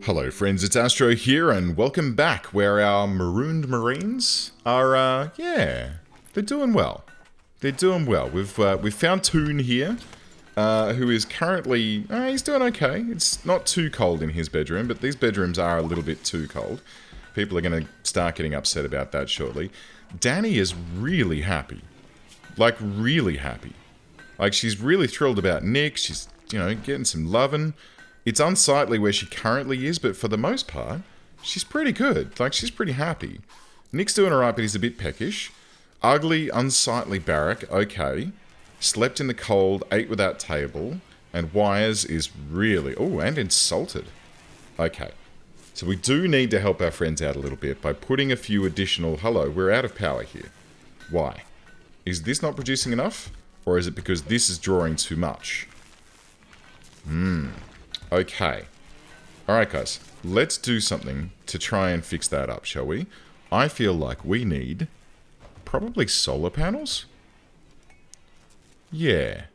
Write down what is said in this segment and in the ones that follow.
Hello friends, it's Astro here, and welcome back, where our marooned marines are, they're doing well. They're doing well. We've found Tune here, who is currently, he's doing okay. It's not too cold in his bedroom, but these bedrooms are a little bit too cold. People are going to start getting upset about that shortly. Danny is really happy. Like, really happy. Like, she's really thrilled about Nick. She's, getting some lovin'. It's unsightly where she currently is, but for the most part, she's pretty good. Like, she's pretty happy. Nick's doing alright, but he's a bit peckish. Ugly, unsightly barrack, okay. Slept in the cold, ate without table. And Wires is really... Oh, and insulted. Okay. So we do need to help our friends out a little bit by putting a few additional... Hello, we're out of power here. Why? Is this not producing enough? Or is it because this is drawing too much? Okay. Alright guys, let's do something to try and fix that up, shall we? I feel like we need probably solar panels? Yeah.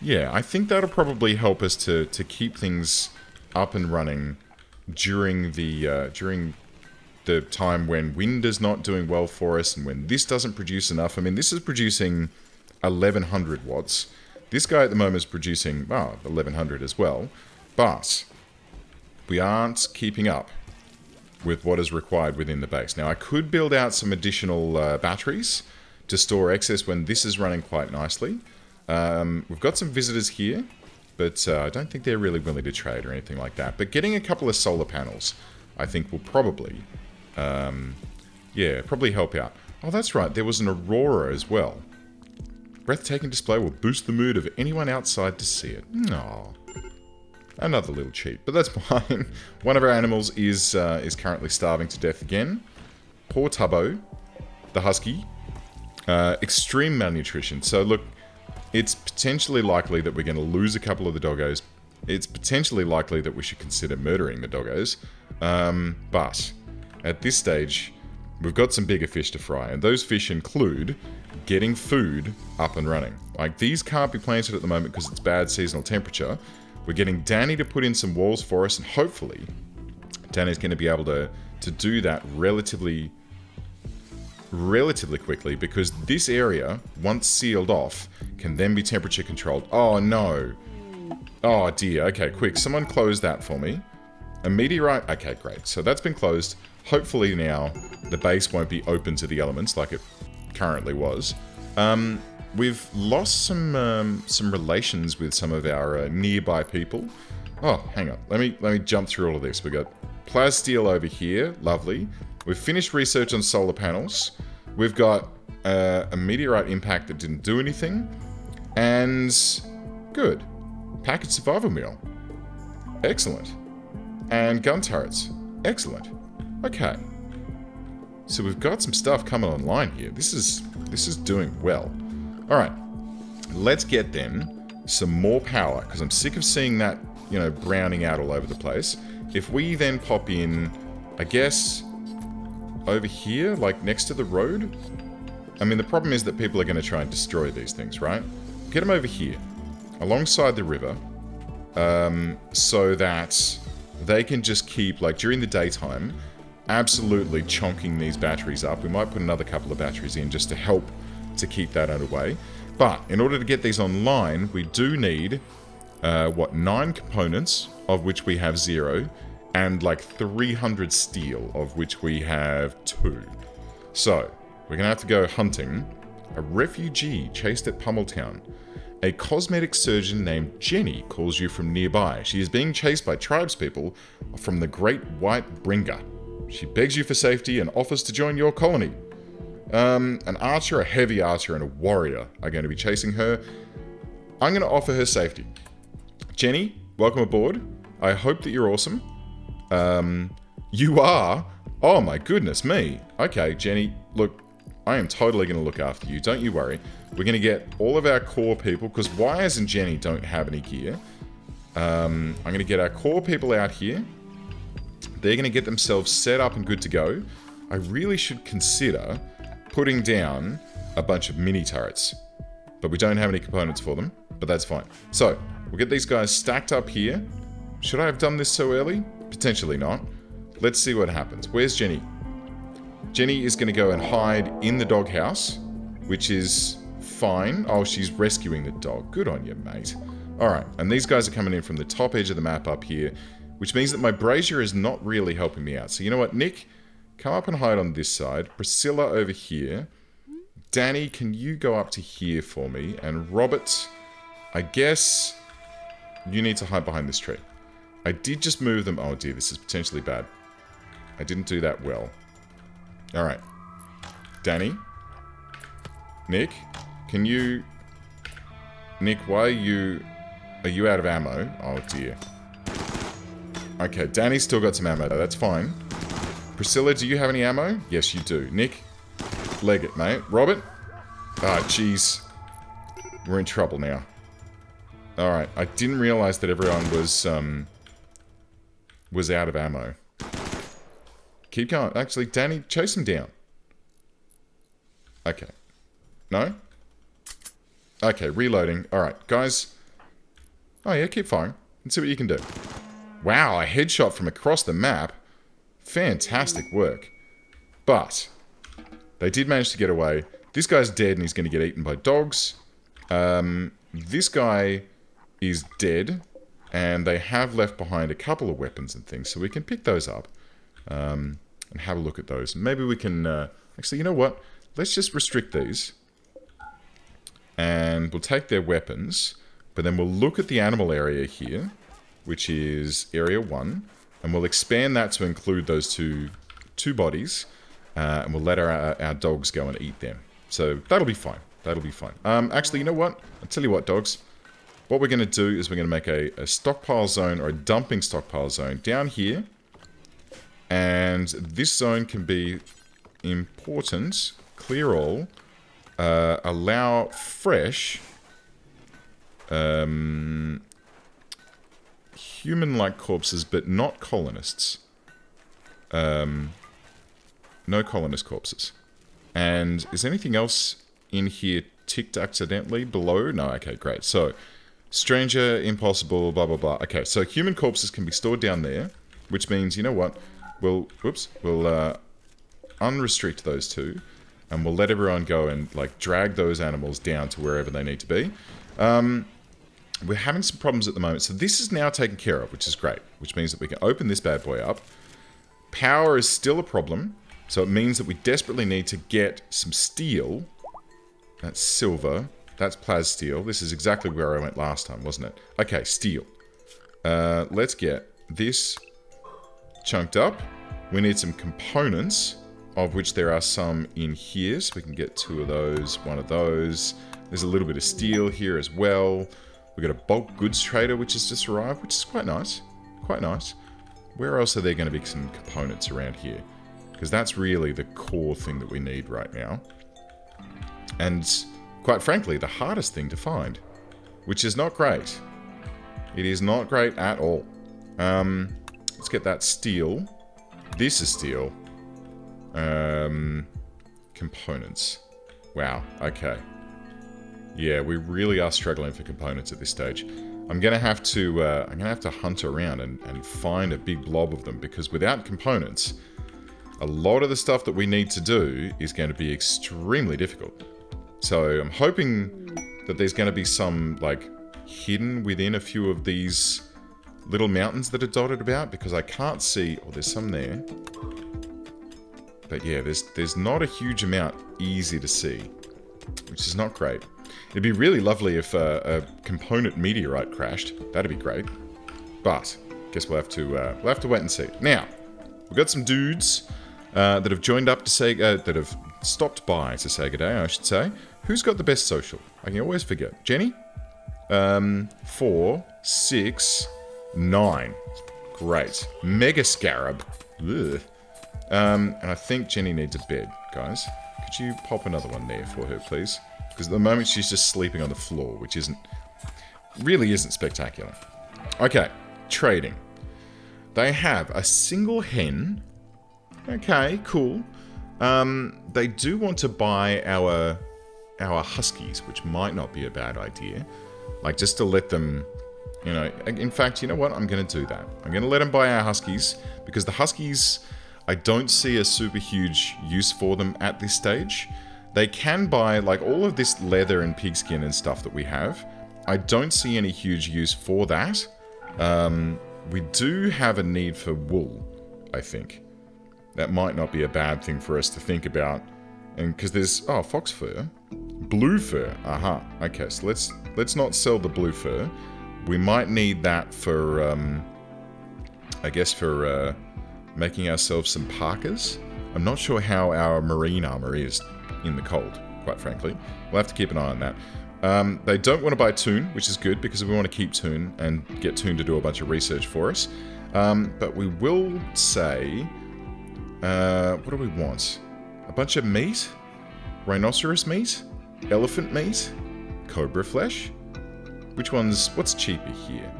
Yeah, I think that'll probably help us to keep things up and running during the time when wind is not doing well for us and when this doesn't produce enough. I mean, this is producing 1100 watts. This guy at the moment is producing, 1100 as well. But we aren't keeping up with what is required within the base. Now, I could build out some additional batteries to store excess when this is running quite nicely. We've got some visitors here, but I don't think they're really willing to trade or anything like that. But getting a couple of solar panels, I think, will probably, probably help out. Oh, that's right. There was an aurora as well. Breathtaking display will boost the mood of anyone outside to see it. Aww. Another little cheat, but that's fine. One of our animals is currently starving to death again. Poor Tubbo, the husky. Extreme malnutrition. So look, it's potentially likely that we're going to lose a couple of the doggos. It's potentially likely that we should consider murdering the doggos. But at this stage, we've got some bigger fish to fry, and those fish include getting food up and running. Like, these can't be planted at the moment because it's bad seasonal temperature. We're getting Danny to put in some walls for us, and hopefully Danny's going to be able to do that relatively quickly, because this area, once sealed off, can then be temperature controlled. Oh no. Oh dear. Okay, quick. Someone close that for me. A meteorite. Okay, great. So that's been closed. Hopefully now the base won't be open to the elements like it currently was. We've lost some relations with some of our nearby people. Oh, hang on. Let me jump through all of this. We got plasteel over here. Lovely. We've finished research on solar panels. We've got a meteorite impact that didn't do anything. And good. Package survival meal. Excellent. And gun turrets. Excellent. Okay. So we've got some stuff coming online here. This is doing well. Alright, let's get them some more power, because I'm sick of seeing that, browning out all over the place. If we then pop in, I guess, over here, like next to the road. I mean, the problem is that people are going to try and destroy these things, right? Get them over here, alongside the river, so that they can just keep, like, during the daytime, absolutely chonking these batteries up. We might put another couple of batteries in just to help to keep that underway. But in order to get these online, we do need 9 components, of which we have 0, and like 300 steel, of which we have 2. So we're gonna have to go hunting. A refugee chased at Pummeltown. A cosmetic surgeon named Jenny calls you from nearby. She is being chased by tribespeople from the Great White Bringer. She begs you for safety and offers to join your colony. An archer, a heavy archer, and a warrior are going to be chasing her. I'm going to offer her safety. Jenny, welcome aboard. I hope that you're awesome. You are? Oh my goodness me. Okay, Jenny, look, I am totally going to look after you. Don't you worry. We're going to get all of our core people, because Wires and Jenny don't have any gear. I'm going to get our core people out here. They're going to get themselves set up and good to go. I really should consider putting down a bunch of mini turrets, but we don't have any components for them, but that's fine. So we'll get these guys stacked up here. Should I have done this so early? Potentially not. Let's see what happens. Where's Jenny? Jenny is going to go and hide in the doghouse, which is fine. Oh, she's rescuing the dog. Good on you, mate. Alright, and these guys are coming in from the top edge of the map up here, which means that my brazier is not really helping me out. So you know what, Nick? Come up and hide on this side. Priscilla over here. Danny, can you go up to here for me? And Robert, I guess you need to hide behind this tree. I did just move them. Oh dear, this is potentially bad. I didn't do that well. Alright. Danny? Nick? Can you... Nick, why are you... Are you out of ammo? Oh dear. Okay, Danny's still got some ammo though, that's fine. Priscilla, do you have any ammo? Yes, you do. Nick? Leg it, mate. Robert? Ah, jeez. We're in trouble now. Alright, I didn't realize that everyone was out of ammo. Keep going. Actually, Danny, chase him down. Okay. No? Okay, reloading. Alright, guys. Oh yeah, keep firing. Let's see what you can do. Wow, a headshot from across the map. Fantastic work. But they did manage to get away. This guy's dead and he's going to get eaten by dogs. This guy is dead. And they have left behind a couple of weapons and things. So we can pick those up. And have a look at those. Maybe we can... actually, you know what? Let's just restrict these. And we'll take their weapons. But then we'll look at the animal area here. Which is area 1. And we'll expand that to include those two bodies. And we'll let our dogs go and eat them. So that'll be fine. That'll be fine. Actually, you know what? I'll tell you what, dogs. What we're going to do is we're going to make a stockpile zone or a dumping stockpile zone down here. And this zone can be important. Clear all. Allow fresh... human-like corpses, but not colonists. No colonist corpses. And is anything else in here ticked accidentally below? No, okay, great. So, stranger, impossible, blah, blah, blah. Okay, so human corpses can be stored down there, which means, you know what? We'll unrestrict those two, and we'll let everyone go and, like, drag those animals down to wherever they need to be. We're having some problems at the moment, so this is now taken care of, which is great, which means that we can open this bad boy up. Power is still a problem, so it means that we desperately need to get some steel. That's silver. That's plas steel. This is exactly where I went last time, wasn't it? Okay, steel. Let's get this chunked up. We need some components, of which there are some in here, so we can get 2 of those, 1 of those. There's a little bit of steel here as well. We've got a bulk goods trader, which has just arrived, which is quite nice. Quite nice. Where else are there going to be some components around here? Because that's really the core thing that we need right now. And, quite frankly, the hardest thing to find. Which is not great. It is not great at all. Let's get that steel. This is steel. Components. Wow, okay. Yeah, we really are struggling for components at this stage. I'm gonna have to hunt around and find a big blob of them, because without components, a lot of the stuff that we need to do is going to be extremely difficult. So I'm hoping that there's going to be some, like, hidden within a few of these little mountains that are dotted about, because I can't see... Oh, there's some there. But yeah, there's not a huge amount easy to see, which is not great. It'd be really lovely if a component meteorite crashed. That'd be great. But guess we'll have to wait and see. Now, we've got some dudes that have joined up to say that have stopped by to say good day, I should say. Who's got the best social? I can always forget. Jenny? 4, 6, 9. Great. Mega Scarab. Ugh. And I think Jenny needs a bed, guys. Could you pop another one there for her, please? Because at the moment she's just sleeping on the floor, which really isn't spectacular. Okay, trading. They have a single hen. Okay, cool. They do want to buy our Huskies, which might not be a bad idea. Like, just to let them You know, in fact, you know what? I'm going to do that. I'm going to let them buy our Huskies, because the Huskies, I don't see a super huge use for them at this stage. They can buy, like, all of this leather and pigskin and stuff that we have. I don't see any huge use for that. We do have a need for wool, I think. That might not be a bad thing for us to think about. And because there's, oh, fox fur. Blue fur. Aha. Okay, so let's not sell the blue fur. We might need that for, I guess for making ourselves some parkas. I'm not sure how our marine armor is in the cold, quite frankly. We'll have to keep an eye on that. They don't want to buy Tune, which is good, because we want to keep Tune and get Tune to do a bunch of research for us. But we will say, what do we want? A bunch of meat? Rhinoceros meat? Elephant meat? Cobra flesh? What's cheaper here?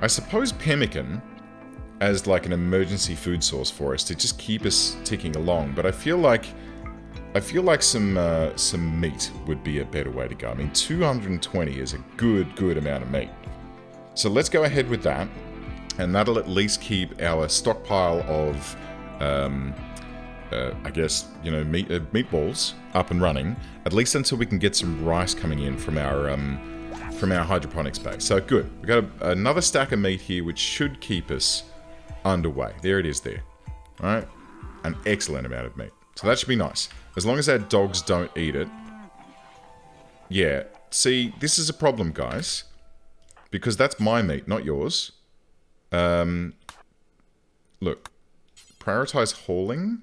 I suppose pemmican as like an emergency food source for us to just keep us ticking along, but I feel like some meat would be a better way to go. I mean, 220 is a good amount of meat. So let's go ahead with that, and that'll at least keep our stockpile of, I guess, you know, meatballs up and running, at least until we can get some rice coming in from our hydroponics base. So good. We've got another stack of meat here, which should keep us underway. There it is there. All right. An excellent amount of meat. So that should be nice. As long as our dogs don't eat it. Yeah. See, this is a problem, guys. Because that's my meat, not yours. Look. Prioritize hauling.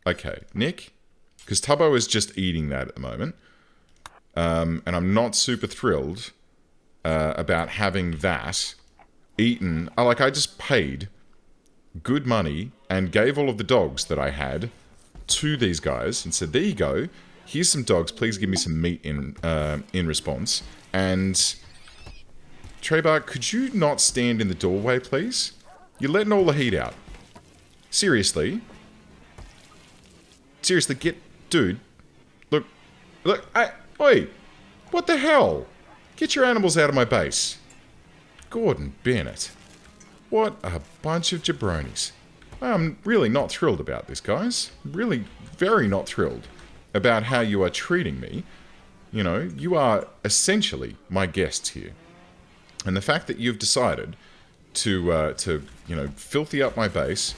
Okay. Nick. Because Tubbo is just eating that at the moment. And I'm not super thrilled about having that eaten. I just paid good money and gave all of the dogs that I had to these guys and said, there you go, here's some dogs, please give me some meat in response. And Treybark, could you not stand in the doorway, please? You're letting all the heat out. Seriously, dude, look, oi, what the hell? Get your animals out of my base. Gordon Bennett. What a bunch of jabronis. I'm really not thrilled about this, guys. Really very not thrilled about how you are treating me. You know, you are essentially my guests here. And the fact that you've decided to you know, filthy up my base,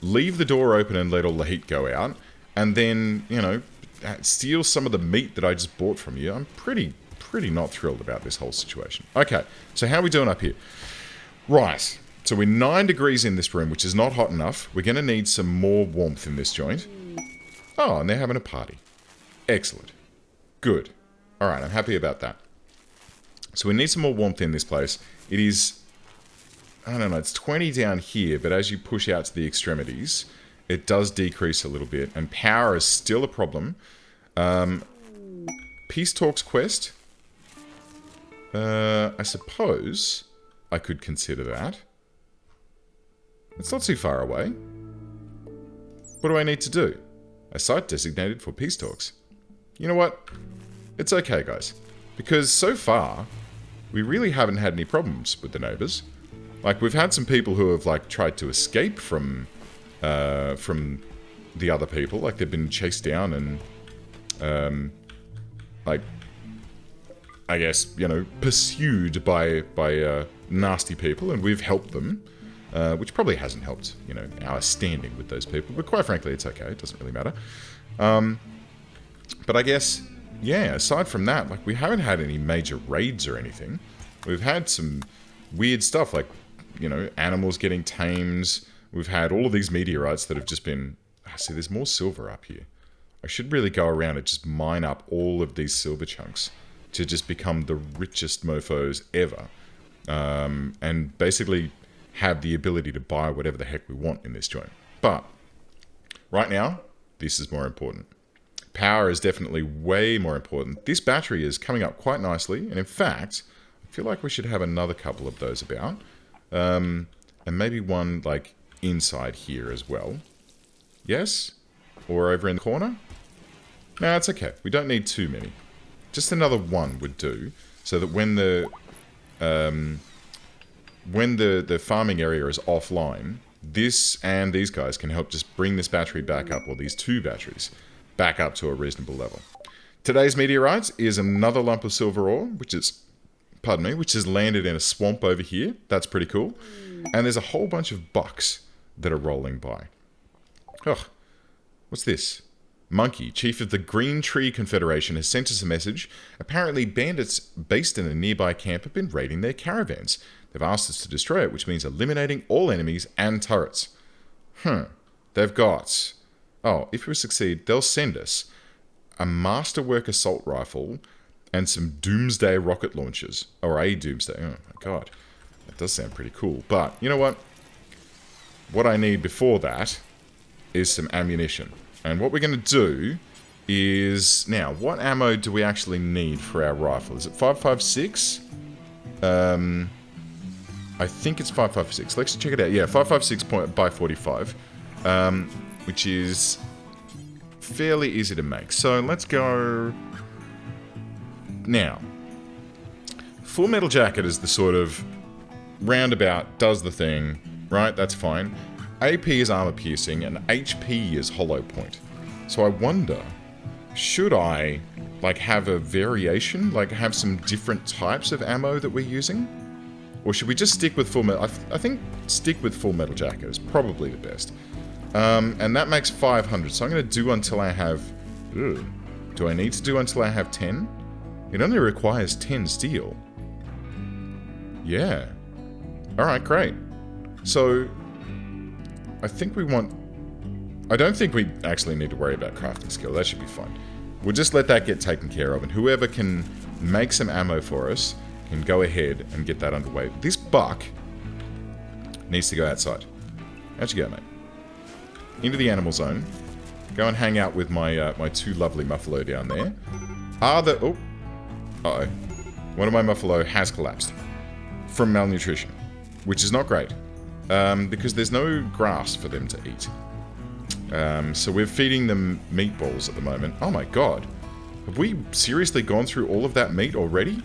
leave the door open and let all the heat go out, and then, you know, steal some of the meat that I just bought from you, I'm pretty not thrilled about this whole situation. Okay, so how are we doing up here? Right, so we're 9 degrees in this room, which is not hot enough. We're going to need some more warmth in this joint. Oh, and they're having a party. Excellent. Good. Alright, I'm happy about that. So we need some more warmth in this place. It is, I don't know, it's 20 down here, but as you push out to the extremities, it does decrease a little bit, and power is still a problem. Peace Talks quest. I suppose I could consider that. It's not too far away. What do I need to do? A site designated for peace talks. You know what? It's okay, guys. Because so far, we really haven't had any problems with the neighbors. Like, we've had some people who have, like, tried to escape from the other people. Like, they've been chased down and, like, I guess, you know, pursued by nasty people, and we've helped them, which probably hasn't helped, you know, our standing with those people, but quite frankly, it's okay, it doesn't really matter. But I guess, yeah, aside from that, like, we haven't had any major raids or anything. We've had some weird stuff, like, you know, animals getting tamed. We've had all of these meteorites that have just been... see, there's more silver up here. I should really go around and just mine up all of these silver chunks to just become the richest mofos ever. And basically have the ability to buy whatever the heck we want in this joint. But right now, this is more important. Power is definitely way more important. This battery is coming up quite nicely, and in fact, I feel like we should have another couple of those about. And maybe one, like, inside here as well. Yes? Or over in the corner? No, it's okay. We don't need too many. Just another one would do, so that when the when the farming area is offline, this and these guys can help just bring this battery back up, or these 2 batteries, back up to a reasonable level. Today's meteorite is another lump of silver ore, which is, pardon me, which has landed in a swamp over here. That's pretty cool. And there's a whole bunch of bucks that are rolling by. Ugh. What's this? Monkey, chief of the Green Tree Confederation, has sent us a message. Apparently bandits based in a nearby camp have been raiding their caravans. They've asked us to destroy it, which means eliminating all enemies and turrets. They've got... Oh, if we succeed, they'll send us a Masterwork assault rifle and some Doomsday rocket launchers. Or a Doomsday. Oh my god. That does sound pretty cool. But, you know what? What I need before that is some ammunition. And what we're going to do is... Now, what ammo do we actually need for our rifle? Is it 5.56? I think it's 5.56. Let's check it out. Yeah, 5.56 by 45. Which is fairly easy to make. So let's go... Now, Full Metal Jacket is the sort of roundabout, does the thing, right? That's fine. AP is armor piercing, and HP is hollow point. So I wonder, should I, like, have a variation? Like, have some different types of ammo that we're using? Or should we just stick with Full Metal... I think stick with Full Metal Jacket is probably the best. And that makes 500, so I'm going to do until I have... Ugh. Do I need to do until I have 10? It only requires 10 steel. Yeah. Alright, great. So, I think we want... I don't think we actually need to worry about crafting skill, that should be fine. We'll just let that get taken care of, and whoever can make some ammo for us can go ahead and get that underway. This buck needs to go outside. How'd you go, mate? Into the animal zone. Go and hang out with my my 2 lovely muffalo down there. Oh. Uh-oh. One of my muffalo has collapsed. From malnutrition. Which is not great. Because there's no grass for them to eat. So we're feeding them meatballs at the moment. Oh my god. Have we seriously gone through all of that meat already?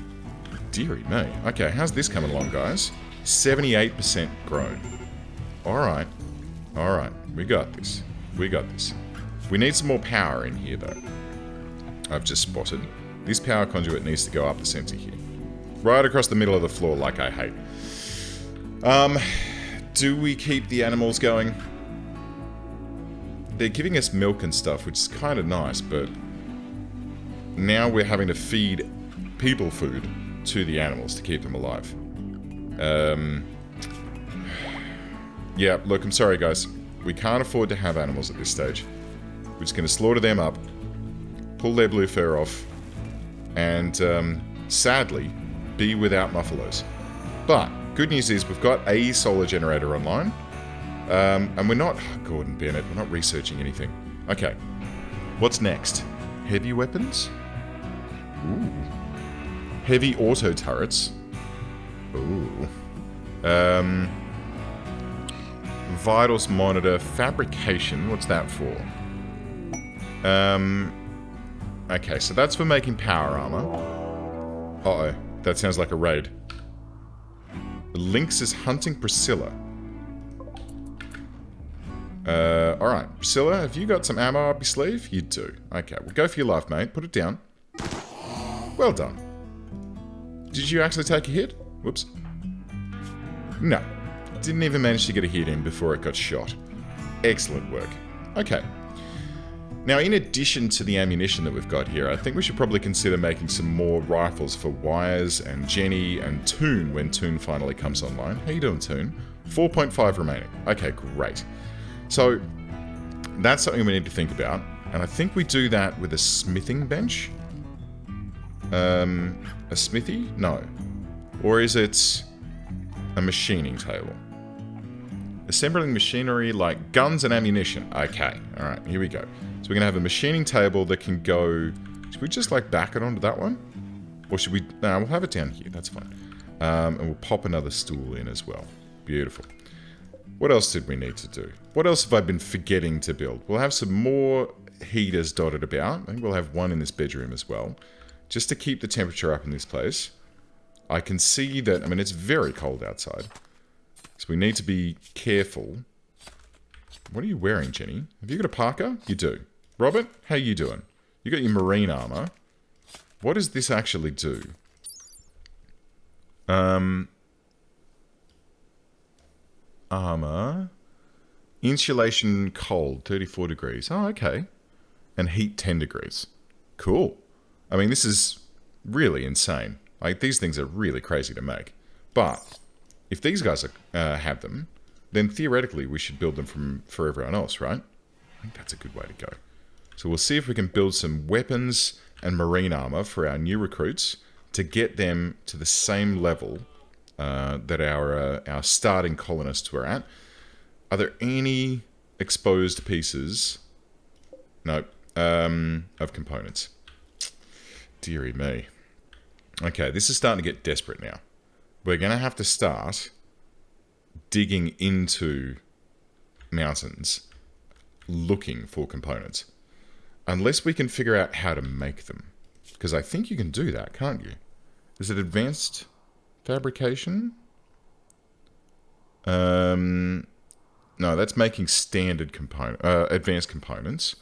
Dearie me. Okay, how's this coming along, guys? 78% grown. Alright. Alright. We got this. We got this. We need some more power in here, though. I've just spotted. This power conduit needs to go up the center here. Right across the middle of the floor, like I hate. Do we keep the animals going? They're giving us milk and stuff, which is kind of nice, but... now we're having to feed people food to the animals to keep them alive. Yeah, look, I'm sorry, guys. We can't afford to have animals at this stage. We're just going to slaughter them up, pull their blue fur off, and, sadly, be without muffalos. But, good news is we've got a solar generator online, and we're not... Oh, Gordon Bennett, we're not researching anything. Okay, what's next? Heavy weapons? Ooh. Heavy auto turrets. Ooh. Vitals monitor. Fabrication. What's that for? Okay, so that's for making power armor. Uh-oh. That sounds like a raid. Lynx is hunting Priscilla. Alright. Priscilla, have you got some ammo up your sleeve? You do. Okay, well go for your life, mate. Put it down. Well done. Did you actually take a hit? Whoops. No. Didn't even manage to get a hit in before it got shot. Excellent work. Okay. Now, in addition to the ammunition that we've got here, I think we should probably consider making some more rifles for Wires and Jenny and Toon when Toon finally comes online. How you doing, Toon? 4.5 remaining. Okay, great. So, that's something we need to think about. And I think we do that with a smithing bench. A smithy? No. Or is it a machining table? Assembling machinery like guns and ammunition. Okay, alright, here we go. So we're going to have a machining table that can go... Should we just like back it onto that one? Or should we... No, we'll have it down here, that's fine. And we'll pop another stool in as well. Beautiful. What else did we need to do? What else have I been forgetting to build? We'll have some more heaters dotted about. I think we'll have one in this bedroom as well. Just to keep the temperature up in this place. I can see that, I mean, it's very cold outside. So we need to be careful. What are you wearing, Jenny? Have you got a parka? You do. Robert, how you doing? You got your marine armor. What does this actually do? Armor. Insulation cold, 34 degrees. Oh, okay. And heat 10 degrees. Cool. I mean, this is really insane. Like, these things are really crazy to make. But if these guys have them, then theoretically we should build them for everyone else, right? I think that's a good way to go. So we'll see if we can build some weapons and marine armor for our new recruits to get them to the same level that our starting colonists were at. Are there any exposed pieces? No. Of components. Dearie me. Okay, this is starting to get desperate now. We're going to have to start digging into mountains looking for components. Unless we can figure out how to make them. Because I think you can do that, can't you? Is it advanced fabrication? No, that's making standard advanced components.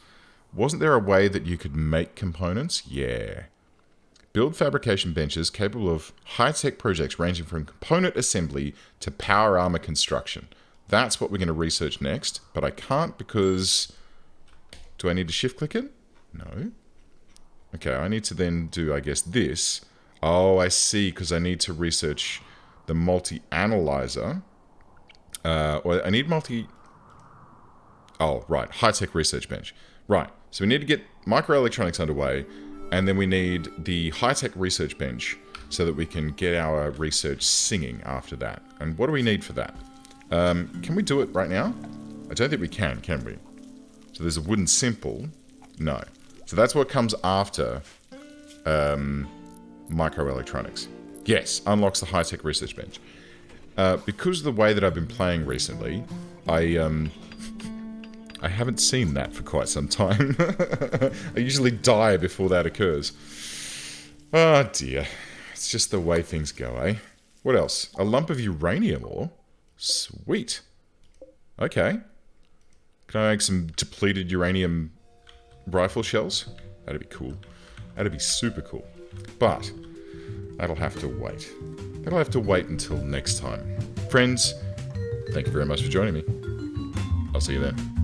Wasn't there a way that you could make components? Yeah. Build fabrication benches capable of high-tech projects ranging from component assembly to power armor construction. That's what we're going to research next, but I can't because... Do I need to shift-click it? No. Okay, I need to then do, I guess, this. Oh, I see, because I need to research the multi-analyzer. Or I need multi... Oh, right, high-tech research bench. Right, so we need to get microelectronics underway, and then we need the high-tech research bench so that we can get our research singing after that. And what do we need for that? Can we do it right now? I don't think we can we? So there's a wooden simple. No. So that's what comes after microelectronics. Yes, unlocks the high-tech research bench. Because of the way that I've been playing recently, I haven't seen that for quite some time. I usually die before that occurs. Oh dear. It's just the way things go, eh? What else? A lump of uranium ore? Sweet. Okay. Can I make some depleted uranium rifle shells? That'd be cool. That'd be super cool. But that'll have to wait. That'll have to wait until next time. Friends, thank you very much for joining me. I'll see you then.